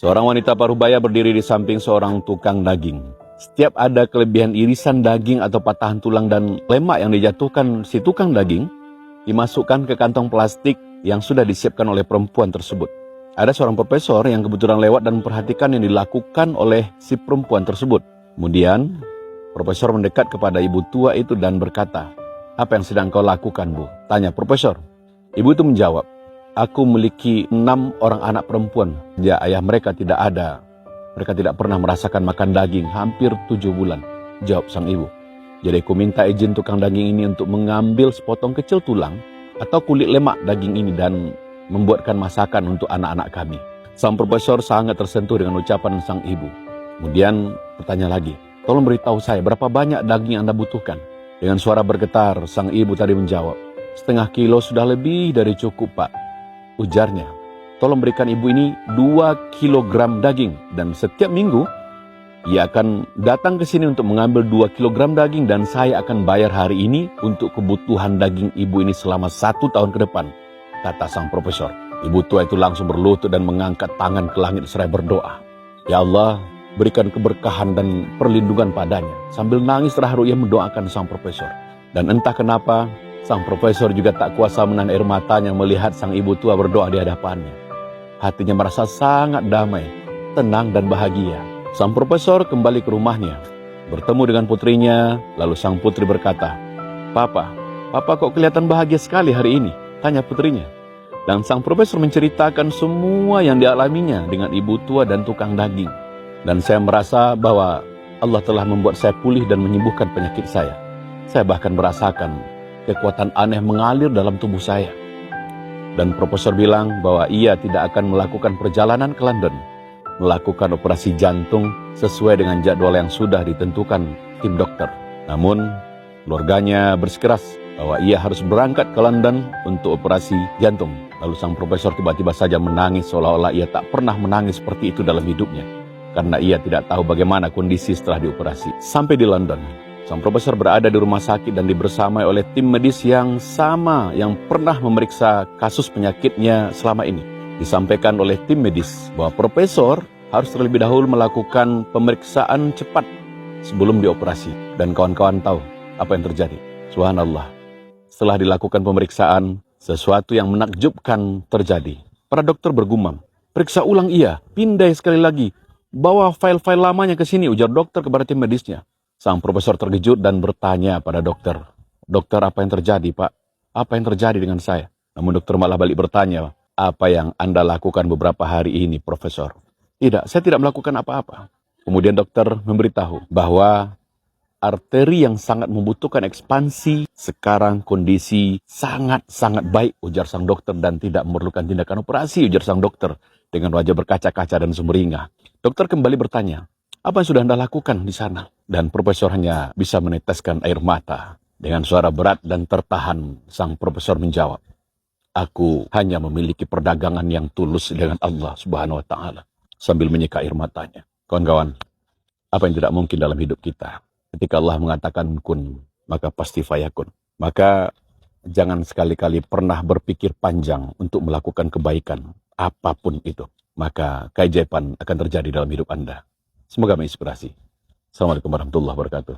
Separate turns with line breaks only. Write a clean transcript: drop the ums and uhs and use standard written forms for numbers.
Seorang wanita parubaya berdiri di samping seorang tukang daging. Setiap ada kelebihan irisan daging atau patahan tulang dan lemak yang dijatuhkan si tukang daging, dimasukkan ke kantong plastik yang sudah disiapkan oleh perempuan tersebut. Ada seorang profesor yang kebetulan lewat dan memperhatikan yang dilakukan oleh si perempuan tersebut. Kemudian, profesor mendekat kepada ibu tua itu dan berkata, "Apa yang sedang kau lakukan, Bu?" Tanya profesor. Ibu itu menjawab, "Aku memiliki 6 orang anak perempuan. Ya, ayah mereka tidak ada. Mereka tidak pernah merasakan makan daging hampir 7 bulan. Jawab sang ibu. Jadi aku minta izin tukang daging ini untuk mengambil sepotong kecil tulang atau kulit lemak daging ini dan membuatkan masakan untuk anak-anak kami. Sang profesor sangat tersentuh dengan ucapan sang ibu. Kemudian bertanya lagi, "Tolong beritahu saya berapa banyak daging yang Anda butuhkan?" Dengan suara bergetar, sang ibu tadi menjawab, "Setengah kilo sudah lebih dari cukup, Pak." Ujarnya, "Tolong berikan ibu ini 2 kilogram daging dan setiap minggu ia akan datang ke sini untuk mengambil 2 kilogram daging dan saya akan bayar hari ini untuk kebutuhan daging ibu ini selama 1 tahun ke depan," kata sang profesor. Ibu tua itu langsung berlutut dan mengangkat tangan ke langit seraya berdoa, "Ya Allah, berikan keberkahan dan perlindungan padanya." Sambil nangis terharu ia mendoakan sang profesor. Dan entah kenapa, sang profesor juga tak kuasa menahan air matanya melihat sang ibu tua berdoa di hadapannya. Hatinya merasa sangat damai, tenang dan bahagia. Sang profesor kembali ke rumahnya, bertemu dengan putrinya, lalu sang putri berkata, Papa kok kelihatan bahagia sekali hari ini?" tanya putrinya. Dan sang profesor menceritakan semua yang dialaminya dengan ibu tua dan tukang daging. Dan saya merasa bahwa Allah telah membuat saya pulih dan menyembuhkan penyakit saya. Saya bahkan merasakan kekuatan aneh mengalir dalam tubuh saya. Dan profesor bilang bahwa ia tidak akan melakukan perjalanan ke London, melakukan operasi jantung sesuai dengan jadwal yang sudah ditentukan tim dokter. Namun, keluarganya bersikeras bahwa ia harus berangkat ke London untuk operasi jantung. Lalu sang profesor tiba-tiba saja menangis seolah-olah ia tak pernah menangis seperti itu dalam hidupnya. Karena ia tidak tahu bagaimana kondisi setelah dioperasi. Sampai di London, sang profesor berada di rumah sakit dan dibersamai oleh tim medis yang sama yang pernah memeriksa kasus penyakitnya selama ini. Disampaikan oleh tim medis bahwa profesor harus terlebih dahulu melakukan pemeriksaan cepat sebelum dioperasi. Dan kawan-kawan tahu apa yang terjadi. Subhanallah. Setelah dilakukan pemeriksaan, sesuatu yang menakjubkan terjadi. Para dokter bergumam, "Periksa ulang ia, pindai sekali lagi. Bawa file-file lamanya ke sini," ujar dokter kepada tim medisnya. Sang profesor terkejut dan bertanya pada dokter, "Dokter, apa yang terjadi, Pak? Apa yang terjadi dengan saya?" Namun dokter malah balik bertanya, "Apa yang Anda lakukan beberapa hari ini, Profesor?" "Tidak, saya tidak melakukan apa-apa." Kemudian dokter memberitahu bahwa arteri yang sangat membutuhkan ekspansi, sekarang kondisi sangat-sangat baik, ujar sang dokter, dan tidak memerlukan tindakan operasi, ujar sang dokter dengan wajah berkaca-kaca dan sumringah. Dokter kembali bertanya, "Apa yang sudah Anda lakukan di sana?" Dan profesor hanya bisa meneteskan air mata. Dengan suara berat dan tertahan, sang profesor menjawab, "Aku hanya memiliki perdagangan yang tulus dengan Allah Subhanahu wa Ta'ala," sambil menyeka air matanya. Kawan-kawan, apa yang tidak mungkin dalam hidup kita? Ketika Allah mengatakan kun, maka pasti fayakun. Maka jangan sekali-kali pernah berpikir panjang untuk melakukan kebaikan, apapun itu. Maka keajaiban akan terjadi dalam hidup Anda. Semoga menginspirasi. Assalamualaikum warahmatullahi wabarakatuh.